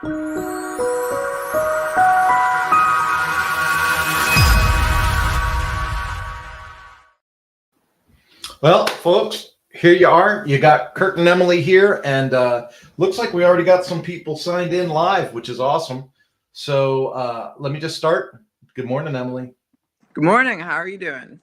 Well, folks, here you are. You got Kurt and Emily here, and looks like we already got some people signed in live, which is awesome. So let me just start. Good morning, Emily. Good morning. How are you doing?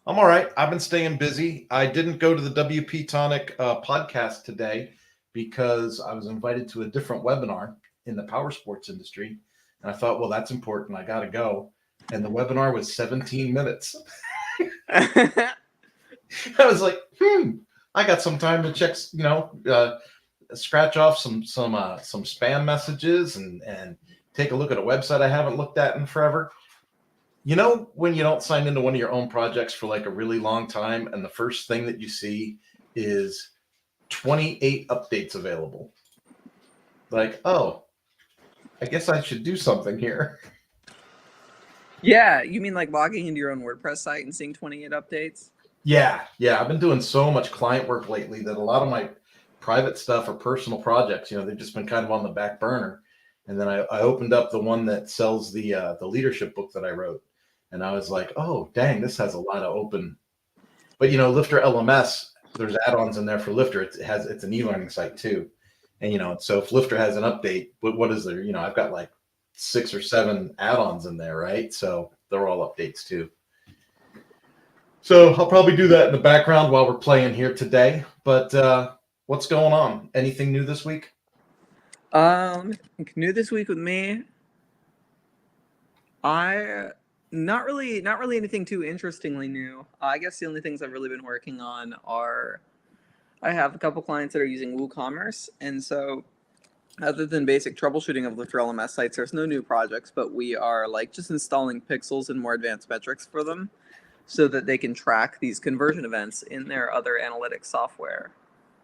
I'm all right. I've been staying busy. I didn't go to the WP Tonic podcast today because I was invited to a different webinar in the power sports industry. And I thought, well, that's important. I got to go. And the webinar was 17 minutes. I was like, I got some time to check, scratch off some spam messages and take a look at a website I haven't looked at in forever. You know, when you don't sign into one of your own projects for like a really long time, and the first thing that you see is 28 updates available. Like, oh, I guess I should do something here. Yeah, you mean like logging into your own WordPress site and seeing 28 updates? Yeah. I've been doing so much client work lately that a lot of my private stuff or personal projects, they've just been kind of on the back burner. And then I opened up the one that sells the leadership book that I wrote. And I was like, oh, dang, this has a lot of open. But, LifterLMS, there's add-ons in there for Lifter. It's an e-learning site too. And, so if Lifter has an update, what is there? I've got like 6 or 7 add-ons in there, right? So they're all updates too. So I'll probably do that in the background while we're playing here today. But what's going on? Anything new this week? New this week with me. Not really anything too interestingly new. I guess the only things I've really been working on are I have a couple clients that are using WooCommerce, and so other than basic troubleshooting of LifterLMS sites, there's no new projects, but we are like just installing pixels and more advanced metrics for them so that they can track these conversion events in their other analytics software.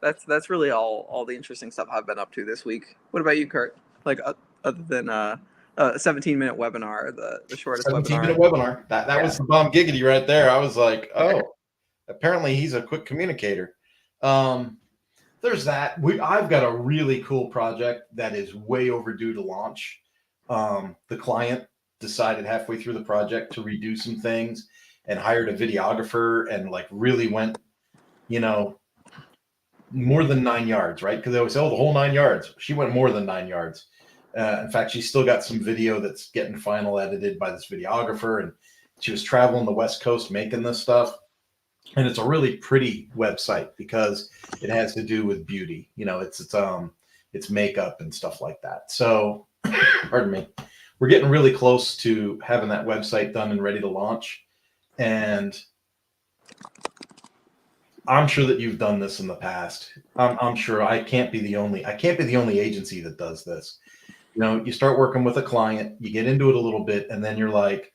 That's really all the interesting stuff I've been up to this week. What about you, Kurt? Like other than a 17-minute webinar, the shortest 17-minute webinar. That was the bomb giggity right there. I was like, oh, apparently he's a quick communicator. There's that. I've got a really cool project that is way overdue to launch. The client decided halfway through the project to redo some things and hired a videographer and like really went, more than 9 yards, right? Because they always say, oh, the whole 9 yards. She went more than 9 yards. In fact, she's still got some video that's getting final edited by this videographer. And she was traveling the West Coast making this stuff. And it's a really pretty website because it has to do with beauty. It's makeup and stuff like that. So, pardon me. We're getting really close to having that website done and ready to launch. And I'm sure that you've done this in the past. I'm sure I can't be the only agency that does this. You start working with a client, you get into it a little bit, and then you're like,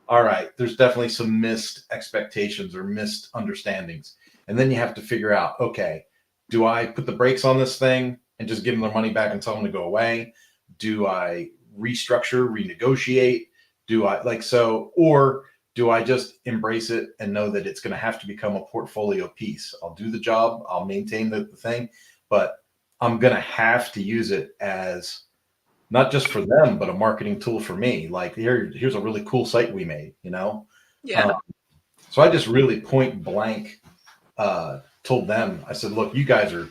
all right, there's definitely some missed expectations or missed understandings. And then you have to figure out, okay, do I put the brakes on this thing and just give them their money back and tell them to go away? Do I restructure, renegotiate? Or do I just embrace it and know that it's going to have to become a portfolio piece? I'll do the job, I'll maintain the thing, but I'm going to have to use it as not just for them, but a marketing tool for me. Like here's a really cool site we made, Yeah. So I just really point blank told them, I said, look, you guys are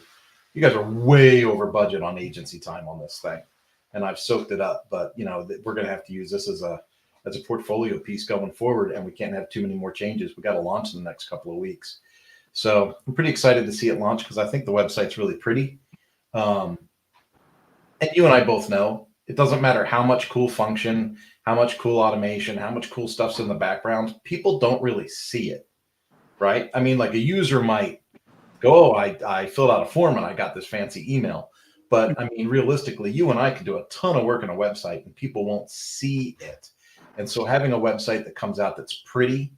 way over budget on agency time on this thing. And I've soaked it up, but we're going to have to use this as a portfolio piece going forward. And we can't have too many more changes. We got to launch in the next couple of weeks. So I'm pretty excited to see it launch because I think the website's really pretty. And you and I both know it doesn't matter how much cool function, how much cool automation, how much cool stuff's in the background. People don't really see it, right? I mean, like a user might go, oh, I filled out a form and I got this fancy email. But I mean, realistically, you and I can do a ton of work on a website and people won't see it. And so having a website that comes out that's pretty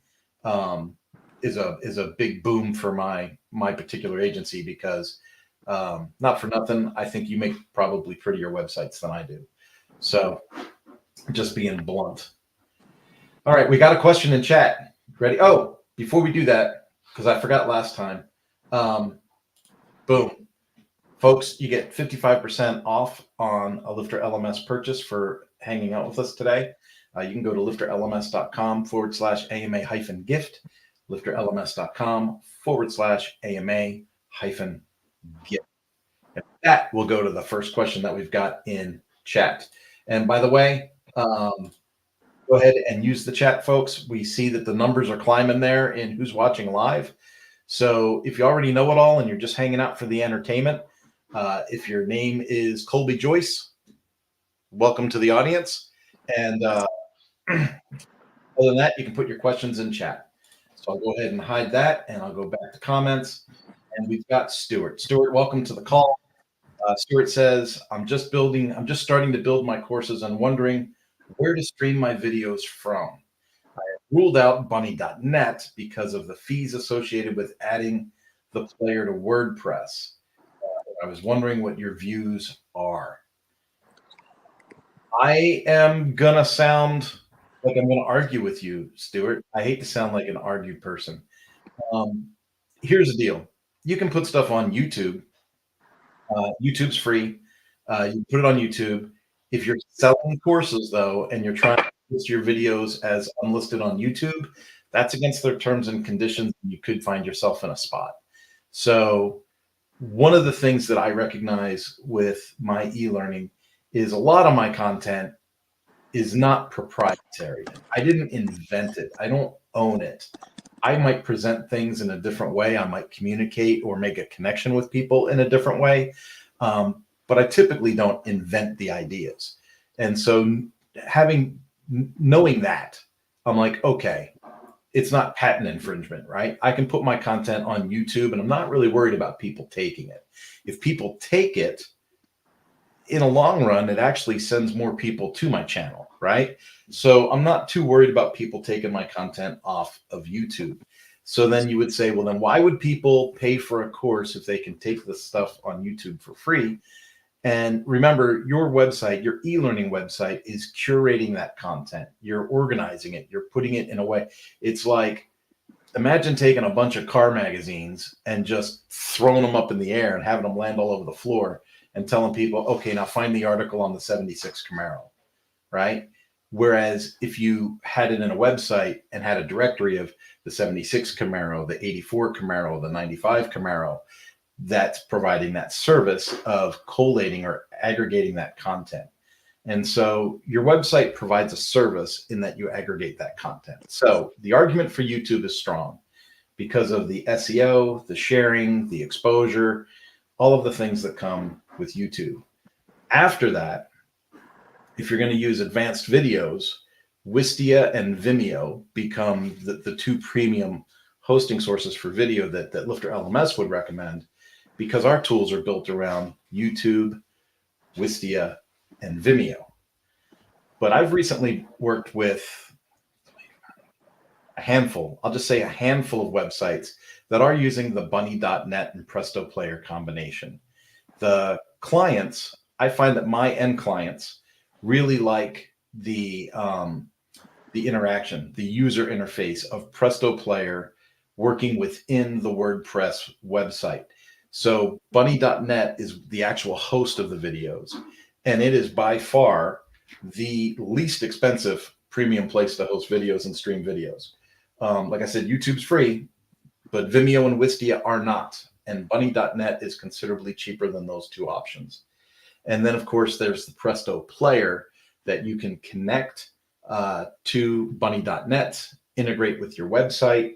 is a big boom for my particular agency because not for nothing, I think you make probably prettier websites than I do. So just being blunt. All right, we got a question in chat. Ready? Oh, before we do that, because I forgot last time. Boom. Folks, you get 55% off on a LifterLMS purchase for hanging out with us today. You can go to lifterlms.com/AMA-gift, lifterlms.com/AMA-gift. That will go to the first question that we've got in chat. And by the way, go ahead and use the chat, folks. We see that the numbers are climbing there in who's watching live. So if you already know it all and you're just hanging out for the entertainment, if your name is Colby Joyce, welcome to the audience. And other than that, you can put your questions in chat. So I'll go ahead and hide that, and I'll go back to comments. And we've got Stuart. Stuart, welcome to the call. Stuart says, I'm just starting to build my courses and wondering where to stream my videos from. I ruled out bunny.net because of the fees associated with adding the player to WordPress. I was wondering what your views are. I am gonna sound like I'm gonna argue with you, Stuart. I hate to sound like an argued person. Here's the deal. You can put stuff on YouTube. YouTube's free. You put it on YouTube. If you're selling courses, though, and you're trying to list your videos as unlisted on YouTube, that's against their terms and conditions. You could find yourself in a spot. So one of the things that I recognize with my e-learning is a lot of my content is not proprietary. I didn't invent it. I don't own it. I might present things in a different way. I might communicate or make a connection with people in a different way. But I typically don't invent the ideas. And so knowing that, I'm like, okay, it's not patent infringement, right? I can put my content on YouTube and I'm not really worried about people taking it. If people take it, in a long run, it actually sends more people to my channel, right? So I'm not too worried about people taking my content off of YouTube. So then you would say, well, then why would people pay for a course if they can take the stuff on YouTube for free? And remember, your website, your e-learning website is curating that content. You're organizing it. You're putting it in a way. It's like, imagine taking a bunch of car magazines and just throwing them up in the air and having them land all over the floor and telling people, okay, now find the article on the 76 Camaro, right? Whereas if you had it in a website and had a directory of the 76 Camaro, the 84 Camaro, the 95 Camaro, that's providing that service of collating or aggregating that content. And so your website provides a service in that you aggregate that content. So the argument for YouTube is strong because of the SEO, the sharing, the exposure, all of the things that come with YouTube. After that, if you're going to use advanced videos, Wistia and Vimeo become the two premium hosting sources for video that LifterLMS would recommend, because our tools are built around YouTube, Wistia, and Vimeo. But I've recently worked with a handful, I'll just say a handful of websites that are using the bunny.net and Presto Player combination. The clients, I find that my end clients really like the interaction, the user interface of Presto Player working within the WordPress website. So bunny.net is the actual host of the videos, and it is by far the least expensive premium place to host videos and stream videos. Like I said, YouTube's free, but Vimeo and Wistia are not. And bunny.net is considerably cheaper than those two options. And then, of course, there's the Presto Player that you can connect to bunny.net, integrate with your website.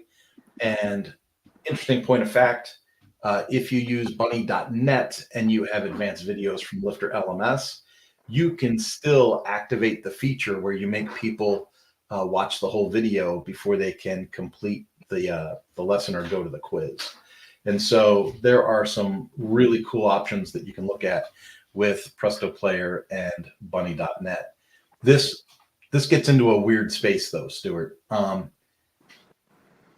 And interesting point of fact, if you use bunny.net and you have advanced videos from LifterLMS, you can still activate the feature where you make people watch the whole video before they can complete the lesson or go to the quiz. And so there are some really cool options that you can look at with Presto Player and bunny.net. This gets into a weird space though, Stuart.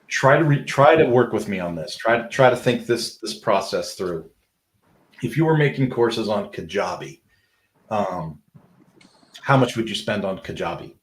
Try to work with me on this. Try to think this process through. If you were making courses on Kajabi, how much would you spend on Kajabi?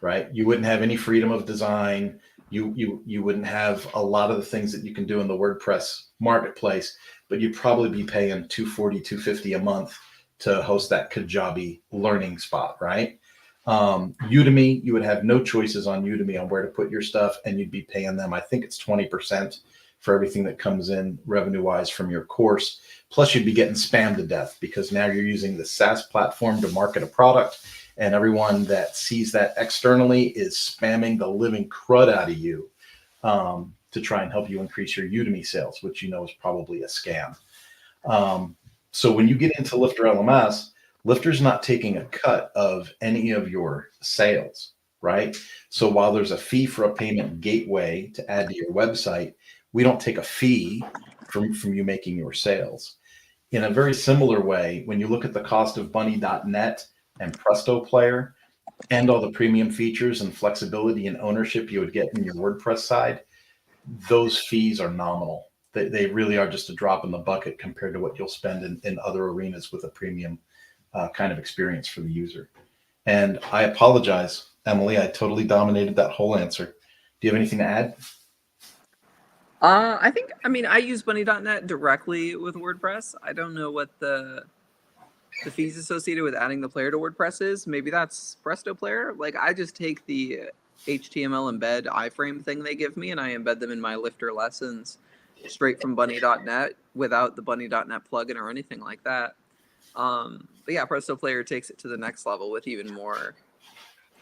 Right? You wouldn't have any freedom of design. You wouldn't have a lot of the things that you can do in the WordPress marketplace, but you'd probably be paying $240, $250 a month to host that Kajabi learning spot, right? Udemy, you would have no choices on Udemy on where to put your stuff, and you'd be paying them, I think it's 20% for everything that comes in revenue wise from your course. Plus, you'd be getting spammed to death because now you're using the SaaS platform to market a product, and everyone that sees that externally is spamming the living crud out of you to try and help you increase your Udemy sales, which you know is probably a scam. So when you get into LifterLMS, Lifter's not taking a cut of any of your sales, right? So while there's a fee for a payment gateway to add to your website, we don't take a fee from you making your sales. In a very similar way, when you look at the cost of Bunny.net and Presto Player and all the premium features and flexibility and ownership you would get in your WordPress side, those fees are nominal. They really are just a drop in the bucket compared to what you'll spend in other arenas with a premium kind of experience for the user. And I apologize, Emily, I totally dominated that whole answer. Do you have anything to add? I use Bunny.net directly with WordPress. I don't know what the fees associated with adding the player to WordPress is. Maybe that's Presto Player. Like, I just take the HTML embed iframe thing they give me, and I embed them in my Lifter lessons straight from Bunny.net without the Bunny.net plugin or anything like that. But yeah, Presto Player takes it to the next level with even more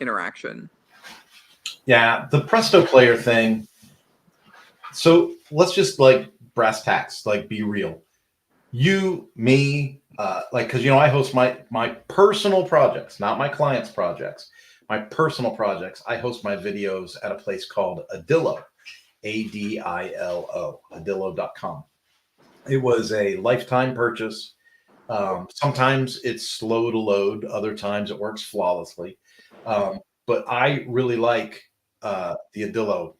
interaction. Yeah, the Presto Player thing. So let's just like brass tacks, like be real. You, me, because I host my personal projects, not my clients' projects. My personal projects, I host my videos at a place called Adillo, Adilo, adillo.com. It was a lifetime purchase. Sometimes it's slow to load, other times it works flawlessly. But I really like the Adillo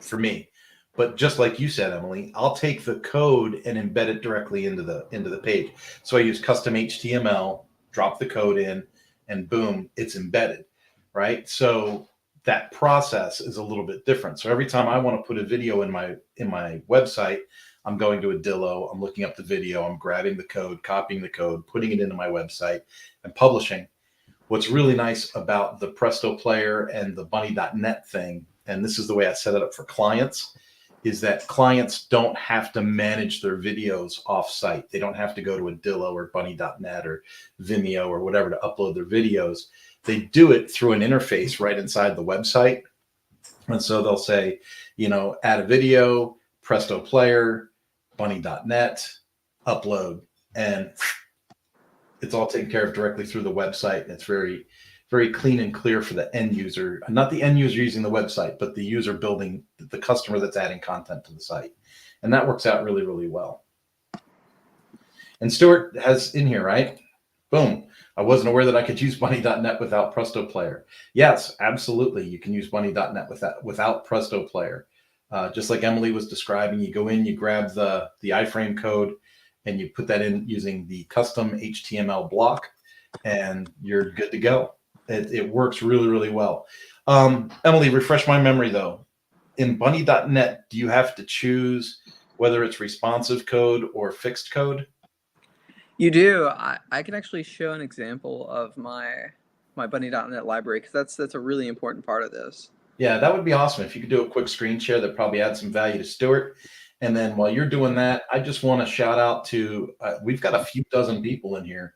for me. But just like you said, Emily, I'll take the code and embed it directly into the page. So I use custom HTML, drop the code in, and boom, it's embedded, right? So that process is a little bit different. So every time I want to put a video in my website, I'm going to Adillo, I'm looking up the video, I'm grabbing the code, copying the code, putting it into my website, and publishing. What's really nice about the Presto Player and the Bunny.net thing, and this is the way I set it up for clients, is that clients don't have to manage their videos off-site. They don't have to go to Adillo or Bunny.net or Vimeo or whatever to upload their videos. They do it through an interface right inside the website. And so they'll say, add a video, Presto Player, Bunny.net, upload, and it's all taken care of directly through the website. And it's very, very clean and clear for the end user, not the end user using the website, but the user building, the customer that's adding content to the site. And that works out really, really well. And Stuart has in here, right? Boom. I wasn't aware that I could use Bunny.net without Presto Player. Yes, absolutely. You can use Bunny.net without Presto Player. Just like Emily was describing, you go in, you grab the iframe code, and you put that in using the custom HTML block, and you're good to go. It works really, really well. Emily, refresh my memory though. In Bunny.net, do you have to choose whether it's responsive code or fixed code? You do. I can actually show an example of my Bunny.net library, because that's a really important part of this. Yeah, that would be awesome. If you could do a quick screen share, that probably add some value to Stuart. And then while you're doing that, I just want to shout out to, we've got a few dozen people in here.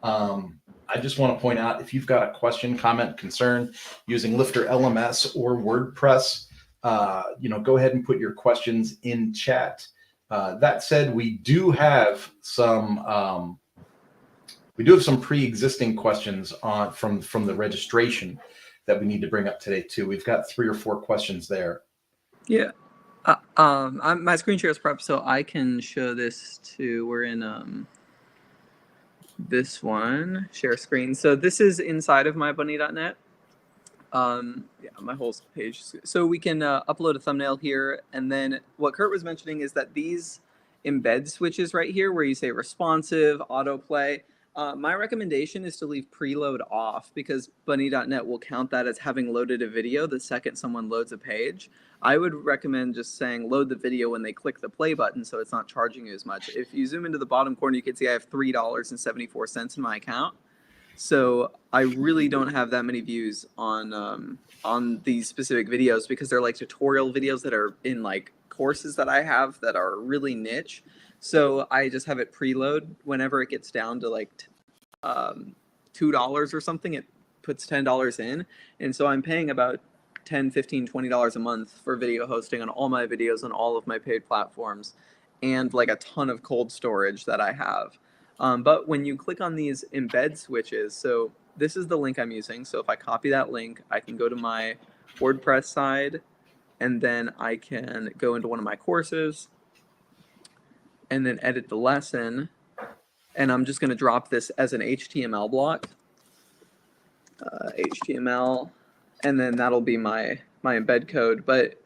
I just want to point out, if you've got a question, comment, concern using LifterLMS or WordPress, go ahead and put your questions in chat. That said, we do have some pre-existing questions from the registration that we need to bring up today too. We've got 3 or 4 questions there. Yeah. My screen share is prepped, so I can show this too. We're in this one, share screen. So this is inside of my Bunny.net. My whole page. So we can upload a thumbnail here, and then what Kurt was mentioning is that these embed switches right here, where you say responsive, autoplay, My recommendation is to leave preload off because bunny.net will count that as having loaded a video the second someone loads a page. I would recommend just saying load the video when they click the play button so it's not charging you as much. If you zoom into the bottom corner, you can see I have $3.74 in my account. So I really don't have that many views on these specific videos because they're like tutorial videos that are in like courses that I have that are really niche. So I just have it preload whenever it gets down to like $2 or something. It puts $10 in, and so I'm paying about $10, $15, $20 a month for video hosting on all my videos on all of my paid platforms, and like a ton of cold storage that I have. But when you click on these embed switches, so this is the link I'm using. So if I copy that link, I can go to my WordPress side, and then I can go into one of my courses and then edit the lesson. And I'm just going to drop this as an HTML block, HTML, and then that'll be my embed code. But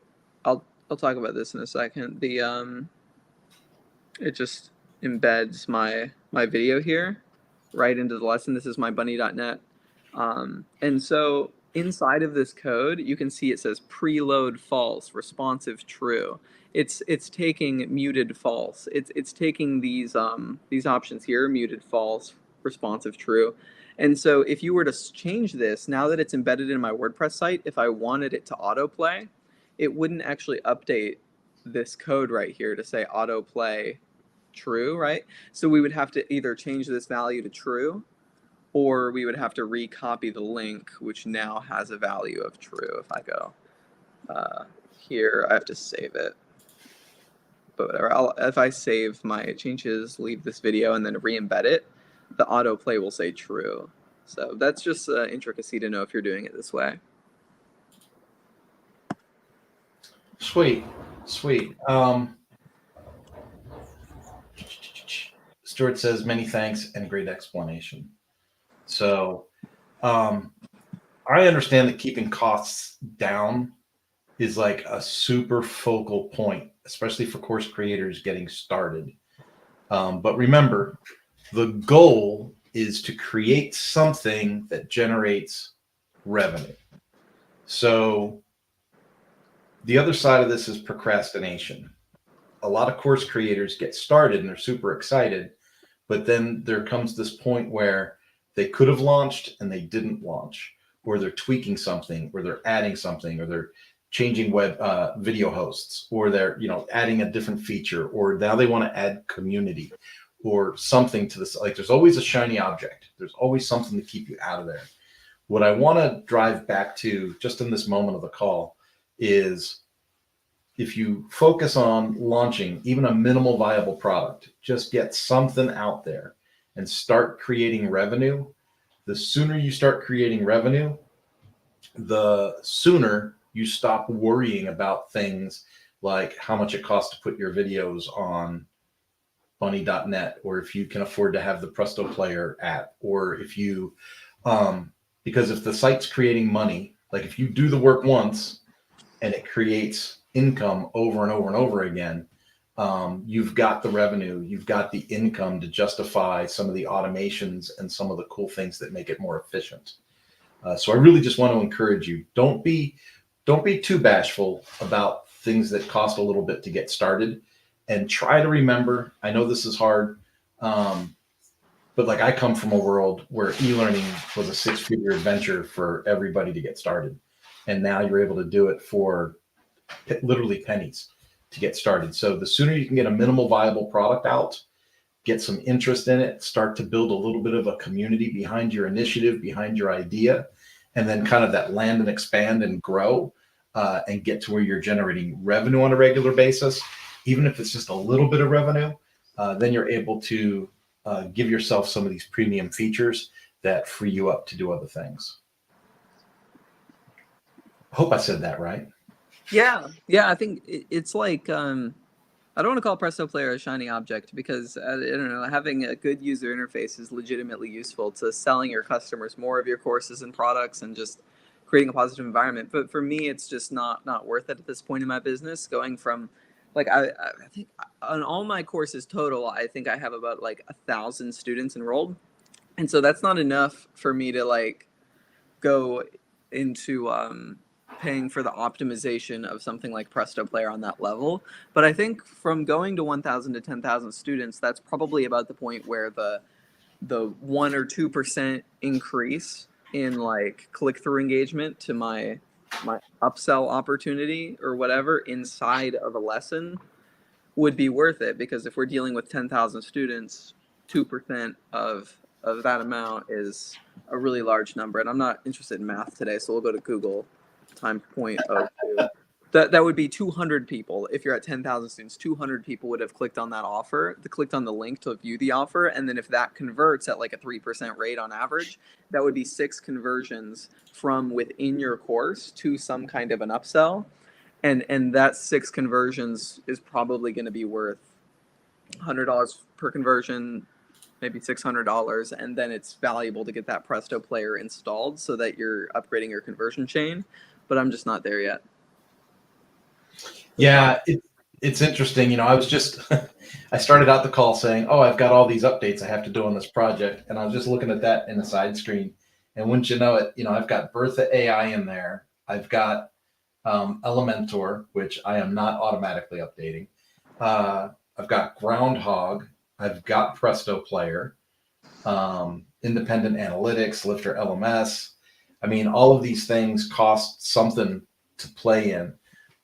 I'll talk about this in a second. It just embeds my video here right into the lesson. This is my bunny.net. And so inside of this code, you can see it says preload false, responsive true. It's taking muted false. It's taking these options here, muted false, responsive true. And so if you were to change this, now that it's embedded in my WordPress site, if I wanted it to autoplay, it wouldn't actually update this code right here to say autoplay true, right? So we would have to either change this value to true, or we would have to recopy the link, which now has a value of true. If I go here, I have to save it. But whatever, if I save my changes, leave this video, and then re-embed it, the autoplay will say true. So that's just an intricacy to know if you're doing it this way. Sweet. Stuart says, many thanks and great explanation. So I understand that keeping costs down is like a super focal point, especially for course creators getting started. But remember, the goal is to create something that generates revenue. So the other side of this is procrastination. A lot of course creators get started and they're super excited, but then there comes this point where they could have launched and they didn't launch, or they're tweaking something, or they're adding something, or they're changing web video hosts, or they're adding a different feature, or now they want to add community or something to this. Like, there's always a shiny object. There's always something to keep you out of there. What I want to drive back to just in this moment of the call is, if you focus on launching even a minimal viable product, just get something out there and start creating revenue. The sooner you start creating revenue, the sooner you stop worrying about things like how much it costs to put your videos on bunny.net, or if you can afford to have the Presto Player app, or if you, because if the site's creating money, like if you do the work once and it creates income over and over and over again, you've got the revenue, you've got the income to justify some of the automations and some of the cool things that make it more efficient. So I really just want to encourage you, don't be too bashful about things that cost a little bit to get started, and try to remember, I know this is hard, but like, I come from a world where e-learning was a 6-figure adventure for everybody to get started. And now you're able to do it for literally pennies to get started. So the sooner you can get a minimal viable product out, get some interest in it, start to build a little bit of a community behind your initiative, behind your idea, and then kind of that land and expand and grow, and get to where you're generating revenue on a regular basis, even if it's just a little bit of revenue, then you're able to give yourself some of these premium features that free you up to do other things. I hope I said that right. Yeah, I think it's like, I don't want to call Presto Player a shiny object, because I don't know, having a good user interface is legitimately useful to selling your customers more of your courses and products and just creating a positive environment. But for me, it's just not worth it at this point in my business. Going from, like, I think on all my courses total, I think I have about like 1,000 students enrolled. And so that's not enough for me to like go into paying for the optimization of something like Presto Player on that level. But I think from going to 1,000 to 10,000 students, that's probably about the point where the 1 or 2% increase in like click through engagement to my upsell opportunity or whatever inside of a lesson would be worth it, because if we're dealing with 10,000 students, 2% of that amount is a really large number. And I'm not interested in math today, so we'll go to Google times 0.02. That would be 200 people. If you're at 10,000 students, 200 people would have clicked on that offer, clicked on the link to view the offer. And then if that converts at like a 3% rate on average, that would be 6 conversions from within your course to some kind of an upsell. And that 6 conversions is probably going to be worth $100 per conversion, maybe $600, and then it's valuable to get that Presto player installed so that you're upgrading your conversion chain. But I'm just not there yet. Yeah, it's interesting. You know, I was just, I started out the call saying, oh, I've got all these updates I have to do on this project. And I was just looking at that in the side screen. And wouldn't you know it, you know, I've got Bertha AI in there. I've got Elementor, which I am not automatically updating. I've got Groundhog. I've got Presto Player, Independent Analytics, LifterLMS. I mean, all of these things cost something to play in,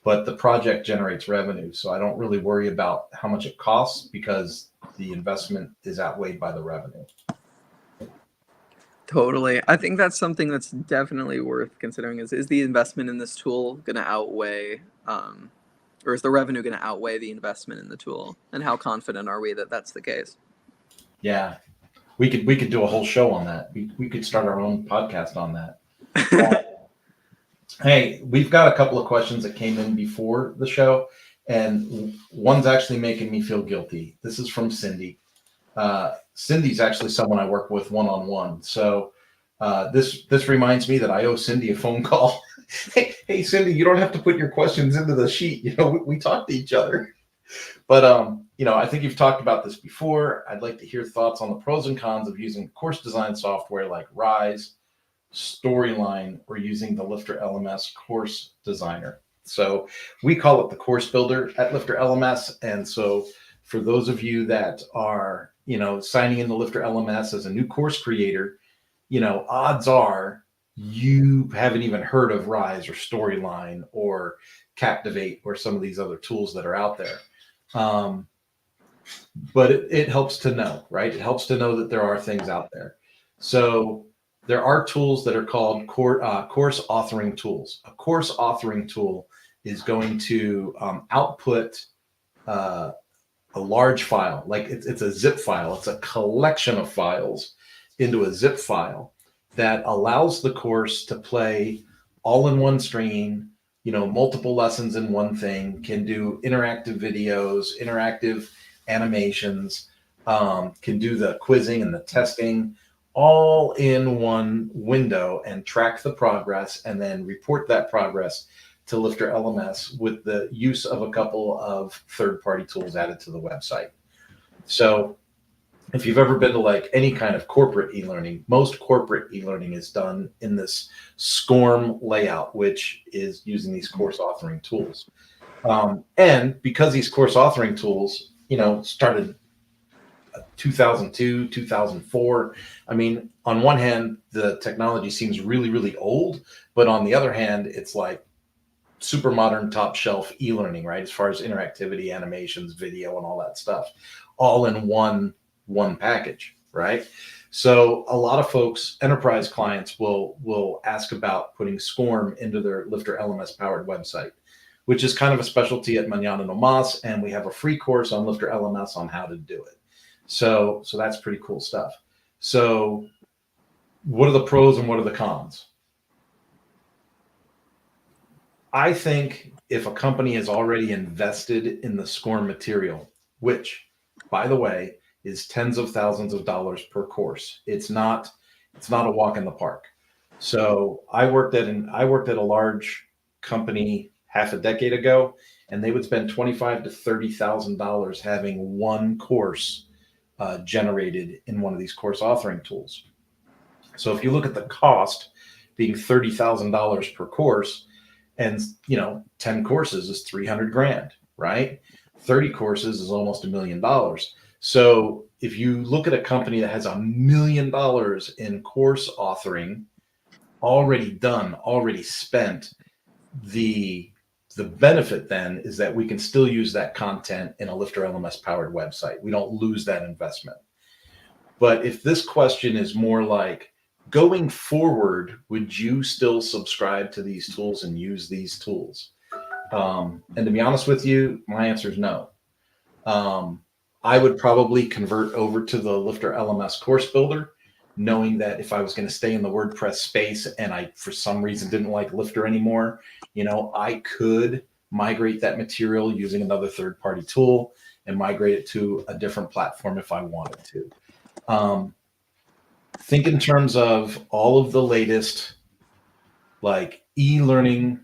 but the project generates revenue. So I don't really worry about how much it costs because the investment is outweighed by the revenue. Totally. I think that's something that's definitely worth considering is the investment in this tool going to outweigh, or is the revenue going to outweigh the investment in the tool? And how confident are we that that's the case? Yeah, we could do a whole show on that. We could start our own podcast on that. Hey, we've got a couple of questions that came in before the show, and one's actually making me feel guilty. This is from Cindy. Cindy's actually someone I work with one-on-one. So this reminds me that I owe Cindy a phone call. Hey, Cindy, you don't have to put your questions into the sheet. You know, we talk to each other. But you know, I think you've talked about this before. I'd like to hear thoughts on the pros and cons of using course design software like Rise, Storyline, or using the LifterLMS course designer. So we call it the course builder at LifterLMS. And so for those of you that are, you know, signing into LifterLMS as a new course creator, you know, odds are you haven't even heard of Rise or Storyline or Captivate or some of these other tools that are out there. But it helps to know, right? It helps to know that there are things out there. So there are tools that are called course authoring tools. A course authoring tool is going to output a large file, like it's a zip file. It's a collection of files into a zip file that allows the course to play all in one stream, you know, multiple lessons in one thing, can do interactive videos, interactive animations, can do the quizzing and the testing all in one window and track the progress and then report that progress to LifterLMS with the use of a couple of third-party tools added to the website. So if you've ever been to like any kind of corporate e-learning, most corporate e-learning is done in this SCORM layout, which is using these course authoring tools. And because these course authoring tools, you know, started 2002, 2004. I mean, on one hand, the technology seems really, really old, but on the other hand, it's like super modern, top shelf e-learning, right? As far as interactivity, animations, video, and all that stuff, all in one package, right? So a lot of folks, enterprise clients, will ask about putting SCORM into their LifterLMS powered website, which is kind of a specialty at Mañana No Mas, and we have a free course on LifterLMS on how to do it. So that's pretty cool stuff. So what are the pros and what are the cons? I think if a company has already invested in the SCORM material, which, by the way, is tens of thousands of dollars per course, it's not a walk in the park. So I worked at a large company half a decade ago, and they would spend $25,000 to $30,000 having one course generated in one of these course authoring tools. So if you look at the cost being $30,000 per course, and 10 courses is 300 grand, right? 30 courses is almost $1 million. So if you look at a company that has $1 million in course authoring already done, already spent, the benefit then is that we can still use that content in a LifterLMS powered website. We don't lose that investment. But if this question is more like, going forward, would you still subscribe to these tools and use these tools? And to be honest with you, my answer is no. I would probably convert over to the LifterLMS course builder, knowing that if I was going to stay in the WordPress space and I, for some reason, didn't like Lifter anymore, I could migrate that material using another third-party tool and migrate it to a different platform if I wanted to. Think in terms of all of the latest like e-learning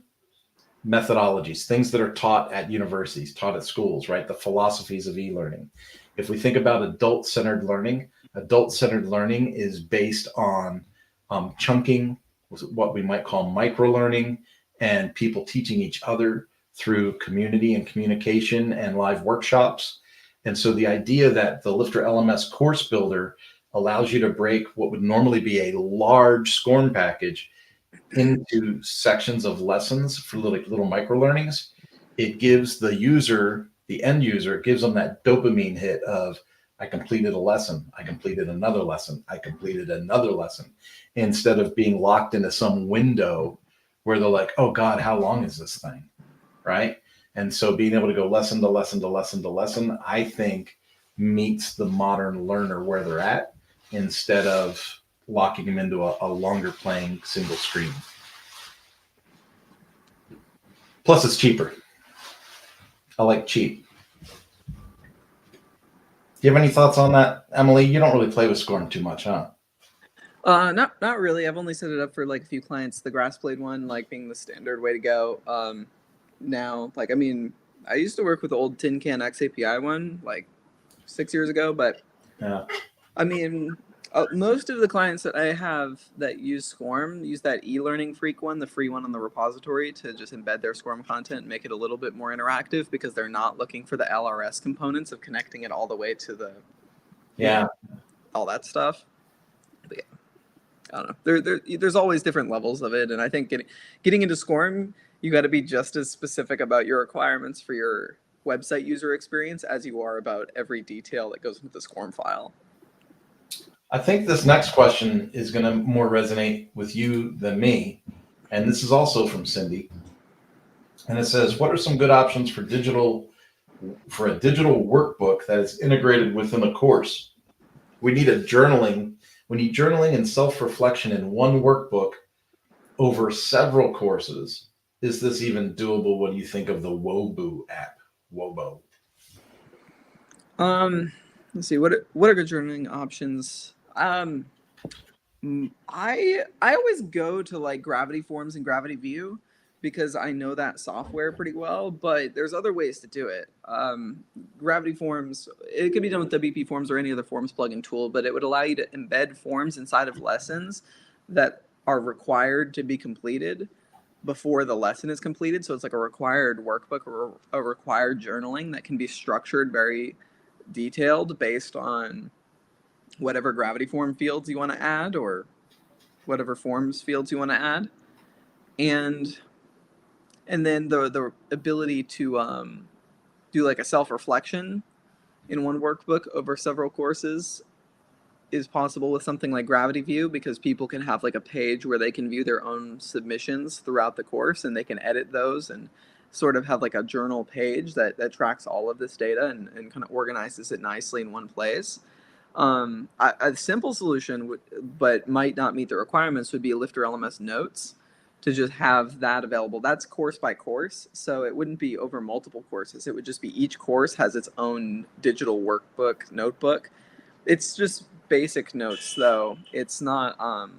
methodologies, things that are taught at universities, taught at schools, right? The philosophies of e-learning. If we think about adult-centered learning is based on chunking, what we might call micro-learning, and people teaching each other through community and communication and live workshops. And so the idea that the LifterLMS course builder allows you to break what would normally be a large SCORM package into sections of lessons for little micro learnings. It gives the user, the end user, it gives them that dopamine hit of, I completed a lesson, I completed another lesson, I completed another lesson, instead of being locked into some window where they're like, oh God, how long is this thing, right? And so being able to go lesson to lesson to lesson to lesson, I think meets the modern learner where they're at, instead of locking them into a longer playing single screen. Plus, it's cheaper. I like cheap. Do you have any thoughts on that, Emily? You don't really play with SCORM too much, huh? Not really. I've only set it up for like a few clients. The grass blade one, like being the standard way to go. Now, like, I mean, I used to work with the old Tin Can XAPI one like 6 years ago, but Yeah. I mean, most of the clients that I have that use SCORM use that e-learning freak one, the free one on the repository, to just embed their SCORM content and make it a little bit more interactive, because they're not looking for the LRS components of connecting it all the way to the all that stuff. But yeah, I don't know. There's always different levels of it, and I think getting into SCORM, you got to be just as specific about your requirements for your website user experience as you are about every detail that goes into the SCORM file. I think this next question is going to more resonate with you than me. And this is also from Cindy. And it says, what are some good options for a digital workbook that is integrated within a course? We need journaling and self-reflection in one workbook over several courses. Is this even doable? What do you think of the Wobo app? Wobo. Let's see, what are good journaling options? I always go to like Gravity Forms and Gravity View because I know that software pretty well, but there's other ways to do it. Gravity Forms, it could be done with WP Forms or any other forms plugin tool, but it would allow you to embed forms inside of lessons that are required to be completed before the lesson is completed. So it's like a required workbook or a required journaling that can be structured very detailed based on whatever gravity form fields you want to add, or whatever forms fields you want to add, and then the ability to do like a self-reflection in one workbook over several courses is possible with something like Gravity View, because people can have like a page where they can view their own submissions throughout the course, and they can edit those and sort of have like a journal page that tracks all of this data and kind of organizes it nicely in one place. A simple solution, but might not meet the requirements, would be LifterLMS Notes, to just have that available. That's course by course, so it wouldn't be over multiple courses. It would just be each course has its own digital workbook, notebook. It's just basic notes, though. It's not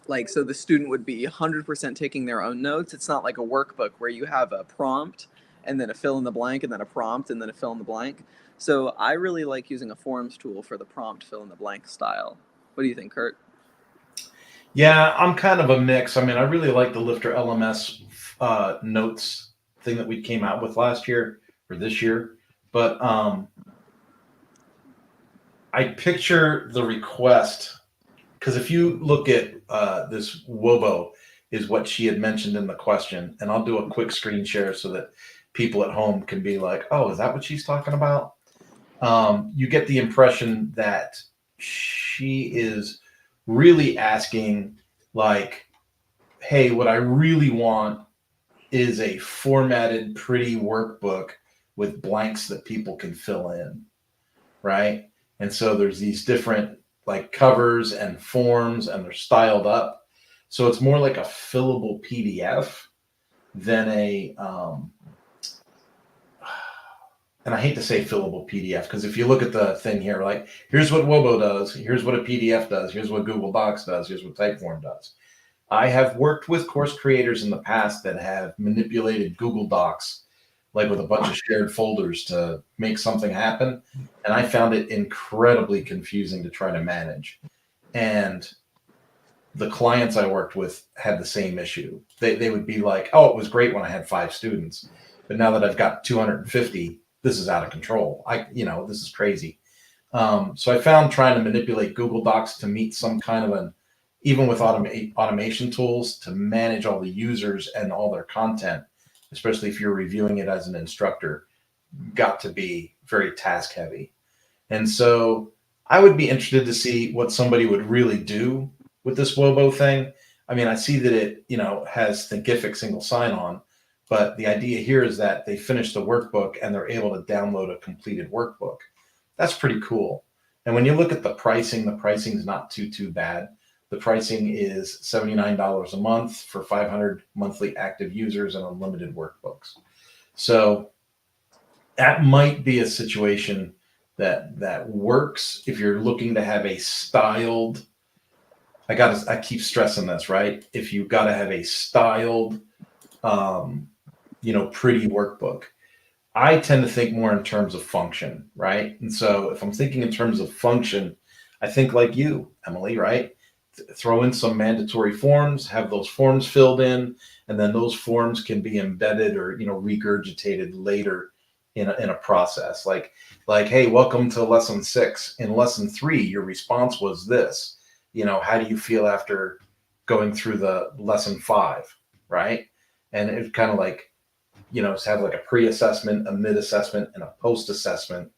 like, so the student would be 100% taking their own notes. It's not like a workbook where you have a prompt and then a fill in the blank, and then a prompt, and then a fill in the blank. So I really like using a forms tool for the prompt fill in the blank style. What do you think, Kurt? Yeah, I'm kind of a mix. I mean, I really like the Lifter LMS notes thing that we came out with last year or this year, but I picture the request because if you look at this Wobo is what she had mentioned in the question, and I'll do a quick screen share so that people at home can be like, "Oh, is that what she's talking about?" You get the impression that she is really asking, like, "Hey, what I really want is a formatted, pretty workbook with blanks that people can fill in." Right? And so there's these different like covers and forms and they're styled up. So it's more like a fillable PDF than and I hate to say fillable PDF because if you look at the thing here, like here's what Wobo does, here's what a PDF does, here's what Google Docs does, here's what Typeform does. I have worked with course creators in the past that have manipulated Google Docs like with a bunch of shared folders to make something happen. And I found it incredibly confusing to try to manage. And the clients I worked with had the same issue. They would be like, oh, it was great when I had 5 students, but now that I've got 250, this is out of control. This is crazy. So I found trying to manipulate Google Docs to meet some kind of even with automation tools to manage all the users and all their content, especially if you're reviewing it as an instructor, got to be very task heavy. And so I would be interested to see what somebody would really do with this Wobo thing. I mean, I see that it, has Thinkific single sign-on, but the idea here is that they finish the workbook and they're able to download a completed workbook. That's pretty cool. And when you look at the pricing is not too bad. The pricing is $79 a month for 500 monthly active users and unlimited workbooks. So that might be a situation that works if you're looking to have a styled. I keep stressing this, right? If you got to have a styled, pretty workbook. I tend to think more in terms of function, right? And so if I'm thinking in terms of function, I think like you, Emily, right? Throw in some mandatory forms, have those forms filled in, and then those forms can be embedded or regurgitated later in a process. Like, hey, welcome to lesson 6. In lesson 3, your response was this. How do you feel after going through the lesson 5, right? And it's kind of like, have like a pre-assessment, a mid-assessment, and a post-assessment,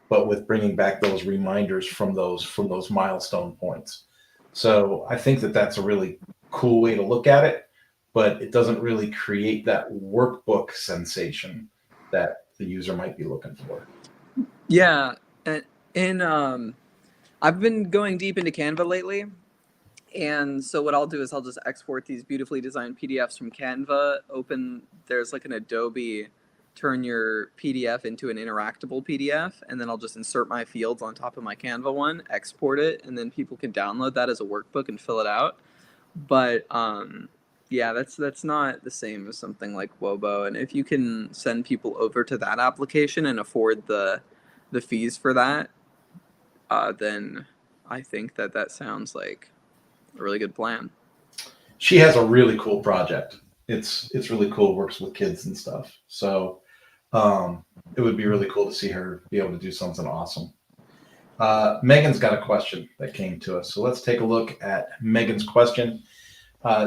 but with bringing back those reminders from those milestone points. So I think that that's a really cool way to look at it, but it doesn't really create that workbook sensation that the user might be looking for. Yeah, and I've been going deep into Canva lately, and so what I'll do is I'll just export these beautifully designed PDFs from Canva. There's like an Adobe turn your PDF into an interactable PDF, and then I'll just insert my fields on top of my Canva one, export it, and then people can download that as a workbook and fill it out. But yeah, that's not the same as something like Wobo. And if you can send people over to that application and afford the fees for that, then I think that sounds like a really good plan. She has a really cool project. It's really cool. Works with kids and stuff. So it would be really cool to see her be able to do something awesome. Megan's got a question that came to us. So let's take a look at Megan's question.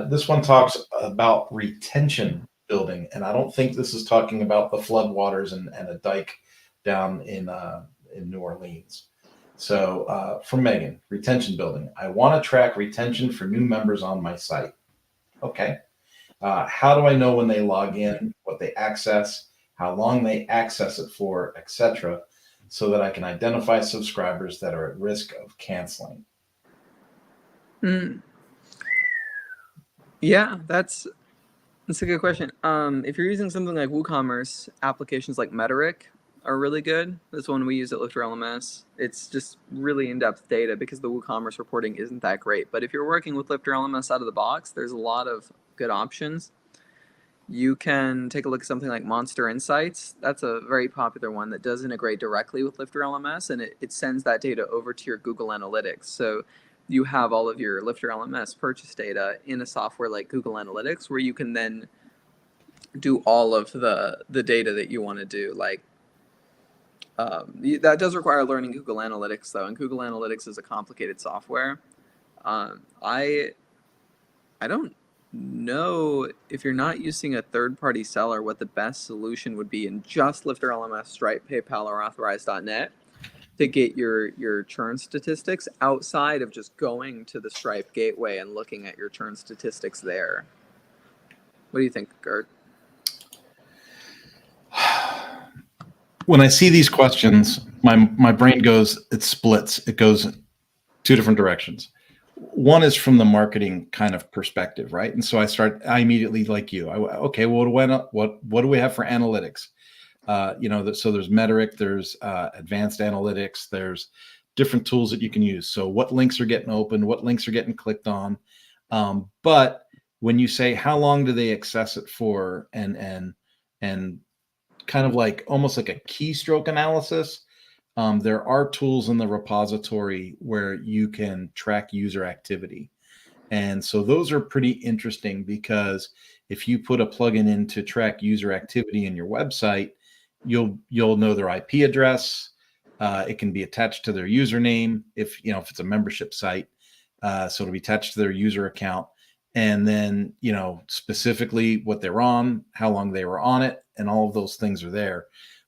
This one talks about retention building, and I don't think this is talking about the floodwaters and a dike down in New Orleans. So from Megan, retention building. I want to track retention for new members on my site. Okay. How do I know when they log in, what they access, how long they access it for, etc., so that I can identify subscribers that are at risk of canceling? Yeah, that's a good question. If you're using something like WooCommerce, applications like Metric are really good. This one we use at LifterLMS. It's just really in-depth data because the WooCommerce reporting isn't that great. But if you're working with LifterLMS out of the box, there's a lot of good options. You can take a look at something like Monster Insights. That's a very popular one that does integrate directly with LifterLMS, and it sends that data over to your Google Analytics. So you have all of your LifterLMS purchase data in a software like Google Analytics, where you can then do all of the data that you want to do. Like that does require learning Google Analytics, though, and Google Analytics is a complicated software. I don't know, if you're not using a third-party seller, what the best solution would be in just LifterLMS, Stripe, PayPal, or Authorize.net to get your churn statistics outside of just going to the Stripe gateway and looking at your churn statistics there. What do you think, Gert? When I see these questions, my brain goes, it splits. It goes two different directions. One is from the marketing kind of perspective, right? And so I immediately, like you, okay, well, what do we have for analytics? So there's Metric, there's advanced analytics, there's different tools that you can use. So what links are getting opened, what links are getting clicked on. But when you say how long do they access it for, and kind of like almost like a keystroke analysis, there are tools in the repository where you can track user activity. And so those are pretty interesting, because if you put a plugin in to track user activity in your website, you'll know their IP address. It can be attached to their username if it's a membership site. So it'll be attached to their user account. And then, specifically what they're on, how long they were on it, and all of those things are there.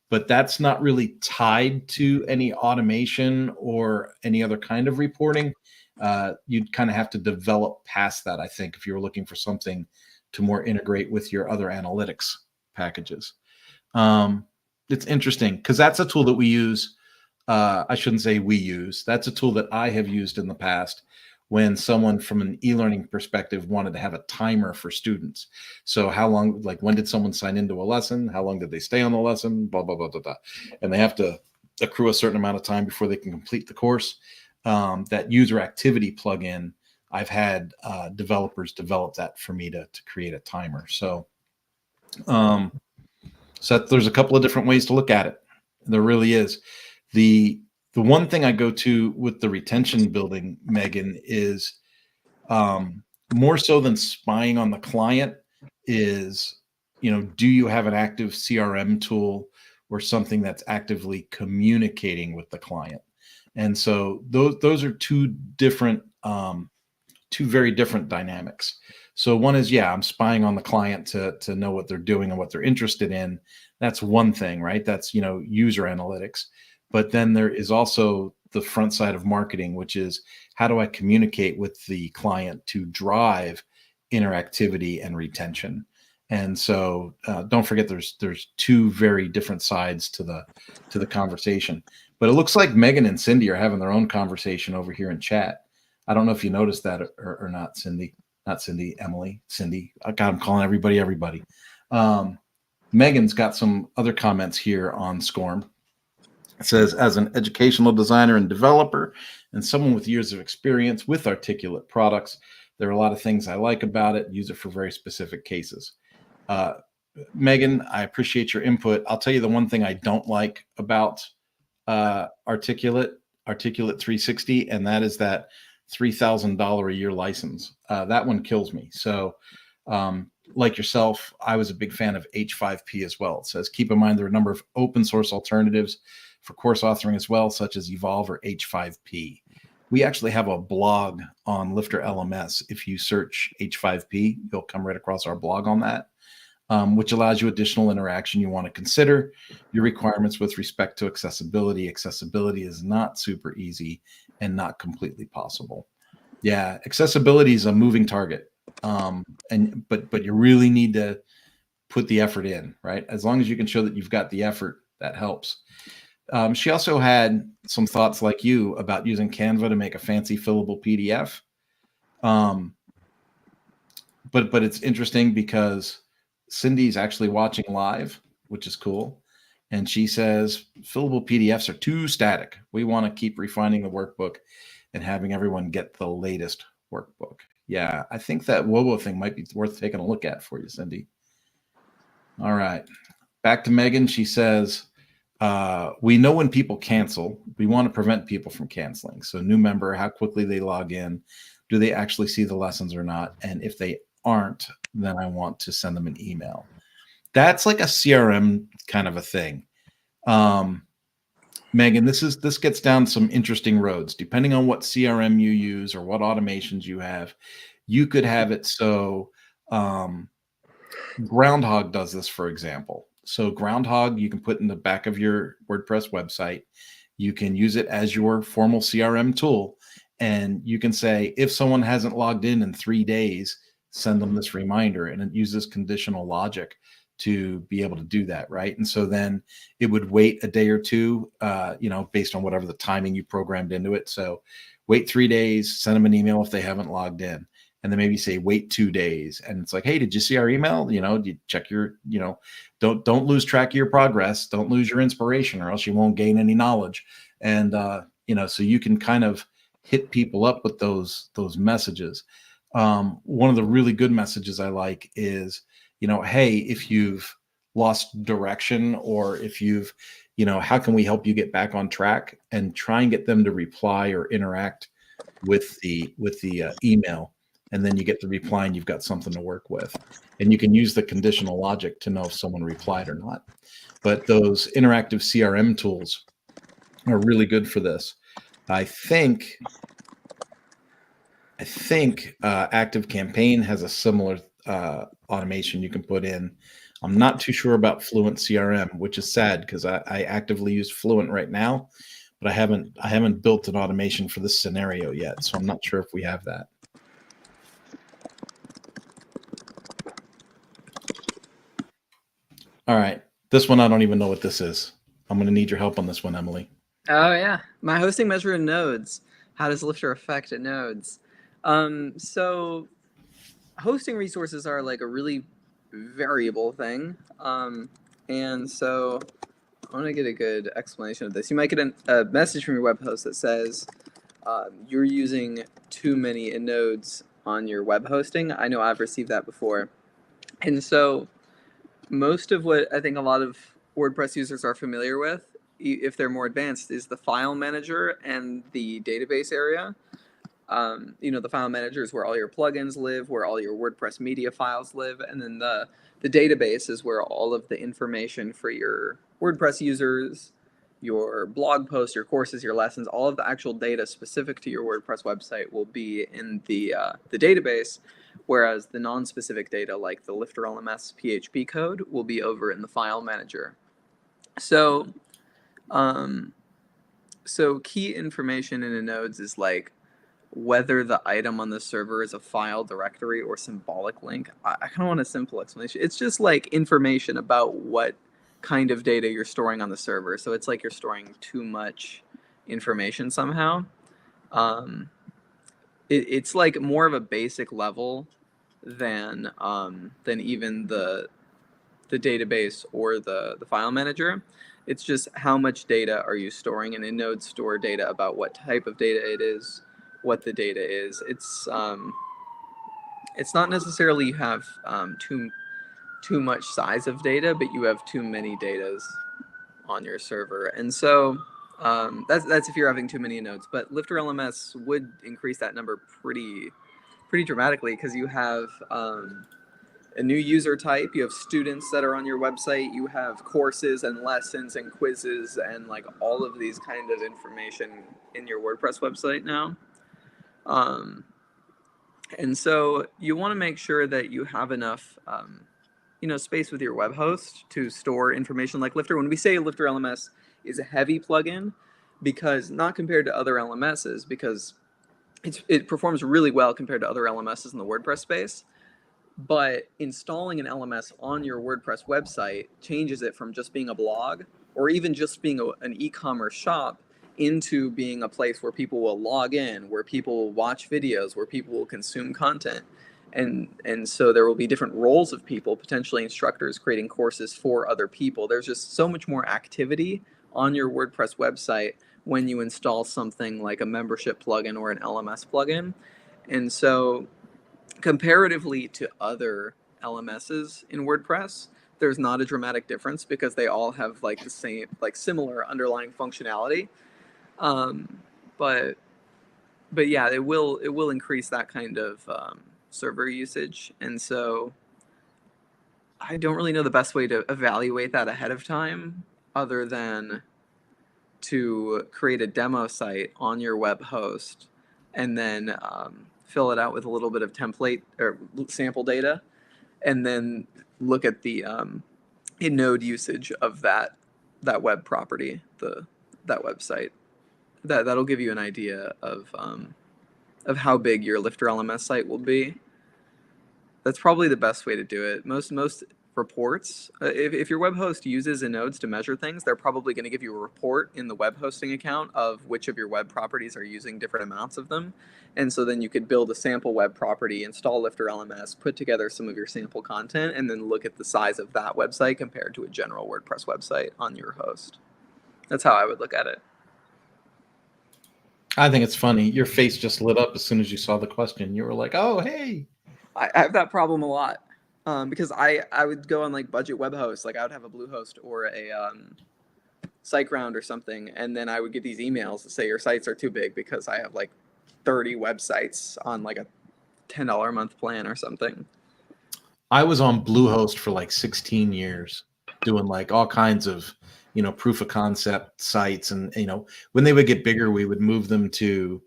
But that's not really tied to any automation or any other kind of reporting. You'd kind of have to develop past that, I think, if you're looking for something to more integrate with your other analytics packages. It's interesting because that's a tool that we use. I shouldn't say we use. That's a tool that I have used in the past when someone from an e-learning perspective wanted to have a timer for students. So how long, like when did someone sign into a lesson? How long did they stay on the lesson? Blah, blah, blah, blah, blah. And they have to accrue a certain amount of time before they can complete the course. That user activity plugin, I've had developers develop that for me to create a timer. So there's a couple of different ways to look at it. There really is. The one thing I go to with the retention building, Megan, is more so than spying on the client is, do you have an active CRM tool or something that's actively communicating with the client? And so those are two very different dynamics. So one is, I'm spying on the client to know what they're doing and what they're interested in. That's one thing, right? That's, user analytics. But then there is also the front side of marketing, which is how do I communicate with the client to drive interactivity and retention? And so don't forget, there's two very different sides to the conversation. But it looks like Megan and Cindy are having their own conversation over here in chat. I don't know if you noticed that or not, Cindy. Not Cindy, Emily, Cindy. I'm calling everybody. Megan's got some other comments here on SCORM. It says, as an educational designer and developer and someone with years of experience with articulate products, there are a lot of things I like about it. Use it for very specific cases. Megan, I appreciate your input. I'll tell you the one thing I don't like about Articulate 360, and that is that $3,000 a year license. That one kills me. So like yourself, I was a big fan of H5P as well. It says, keep in mind there are a number of open source alternatives for course authoring as well, such as Evolve or H5P. We actually have a blog on LifterLMS. If you search H5P, you'll come right across our blog on that, which allows you additional interaction you want to consider. Your requirements with respect to accessibility. Accessibility is not super easy and not completely possible. Yeah, accessibility is a moving target. But you really need to put the effort in, right? As long as you can show that you've got the effort, that helps. She also had some thoughts like you about using Canva to make a fancy fillable PDF. But it's interesting because Cindy's actually watching live, which is cool. And she says, fillable PDFs are too static. We want to keep refining the workbook and having everyone get the latest workbook. Yeah, I think that Wobo thing might be worth taking a look at for you, Cindy. All right. Back to Megan. She says, we know when people cancel. We want to prevent people from canceling. So new member, how quickly they log in. Do they actually see the lessons or not? And if they aren't, then I want to send them an email. That's like a CRM kind of a thing. Megan, this gets down some interesting roads. Depending on what CRM you use or what automations you have, you could have it so Groundhog does this, for example. So Groundhog, you can put in the back of your WordPress website. You can use it as your formal CRM tool, and you can say, if someone hasn't logged in 3 days, send them this reminder, and it uses conditional logic to be able to do that, right? And so then it would wait a day or two, based on whatever the timing you programmed into it. So wait 3 days, send them an email if they haven't logged in, and then maybe say wait 2 days, and it's like, hey, did you see our email? You check your, don't lose track of your progress, don't lose your inspiration, or else you won't gain any knowledge. And so you can kind of hit people up with those messages. One of the really good messages I like is, hey, if you've lost direction, or if you've, how can we help you get back on track, and try and get them to reply or interact with the email. And then you get the reply and you've got something to work with. And you can use the conditional logic to know if someone replied or not. But those interactive CRM tools are really good for this. I think Active Campaign has a similar automation you can put in. I'm not too sure about Fluent CRM, which is sad because I actively use Fluent right now, but I haven't built an automation for this scenario yet, so I'm not sure if we have that. All right, this one I don't even know what this is. I'm going to need your help on this one, Emily. Oh yeah, my hosting measure in nodes. How does Lifter affect at nodes? So hosting resources are like a really variable thing, and so I want to get a good explanation of this. You might get a message from your web host that says you're using too many nodes on your web hosting. I know I've received that before, and so most of what I think a lot of WordPress users are familiar with, if they're more advanced, is the file manager and the database area. The file manager is where all your plugins live, where all your WordPress media files live, and then the database is where all of the information for your WordPress users, your blog posts, your courses, your lessons, all of the actual data specific to your WordPress website will be in the database, whereas the non-specific data, like the LifterLMS PHP code, will be over in the file manager. So, key information in a nodes is like whether the item on the server is a file, directory, or symbolic link. I kind of want a simple explanation. It's just like information about what kind of data you're storing on the server. So it's like you're storing too much information somehow. It's like more of a basic level than even the database or the file manager. It's just how much data are you storing, and in nodes store data about what type of data it is, what the data is. It's not necessarily you have too much size of data, but you have too many datas on your server, and so that's if you're having too many nodes. But LifterLMS would increase that number pretty dramatically, because you have a new user type, you have students that are on your website, you have courses and lessons and quizzes and like all of these kind of information in your WordPress website now. And so you want to make sure that you have enough space with your web host to store information like Lifter. When we say LifterLMS is a heavy plugin, because not compared to other LMSs, because it performs really well compared to other LMSs in the WordPress space, but installing an LMS on your WordPress website changes it from just being a blog or even just being an e-commerce shop into being a place where people will log in, where people will watch videos, where people will consume content. And so there will be different roles of people, potentially instructors creating courses for other people. There's just so much more activity on your WordPress website when you install something like a membership plugin or an LMS plugin. And so comparatively to other LMSs in WordPress, there's not a dramatic difference because they all have like the same, like similar underlying functionality. Um, but yeah, it will increase that kind of server usage, and so I don't really know the best way to evaluate that ahead of time, other than to create a demo site on your web host and then fill it out with a little bit of template or sample data, and then look at the node usage of that web property, that website. That'll give you an idea of how big your Lifter LMS site will be. That's probably the best way to do it. Most reports, if your web host uses nodes to measure things, they're probably going to give you a report in the web hosting account of which of your web properties are using different amounts of them. And so then you could build a sample web property, install Lifter LMS, put together some of your sample content, and then look at the size of that website compared to a general WordPress website on your host. That's how I would look at it. I think it's funny. Your face just lit up as soon as you saw the question. You were like, "Oh, hey." I have that problem a lot because I would go on like budget web hosts, like I would have a Bluehost or a SiteGround or something, and then I would get these emails that say your sites are too big because I have like 30 websites on like a $10 a month plan or something. I was on Bluehost for like 16 years, doing like all kinds of, proof of concept sites, and when they would get bigger, we would move them to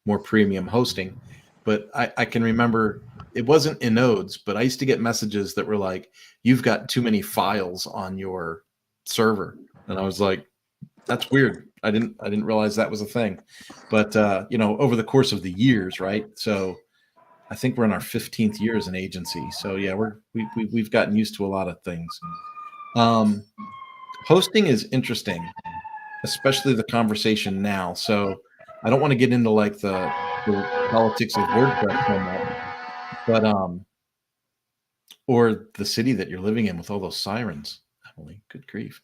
more premium hosting. But I can remember it wasn't in nodes, but I used to get messages that were like, "You've got too many files on your server," and I was like, "That's weird. I didn't realize that was a thing." But over the course of the years, right? So I think we're in our 15th year as an agency. So yeah, we've gotten used to a lot of things. Hosting is interesting, especially the conversation now. So I don't want to get into like the politics of WordPress so much, but or the city that you're living in with all those sirens. Holy good grief.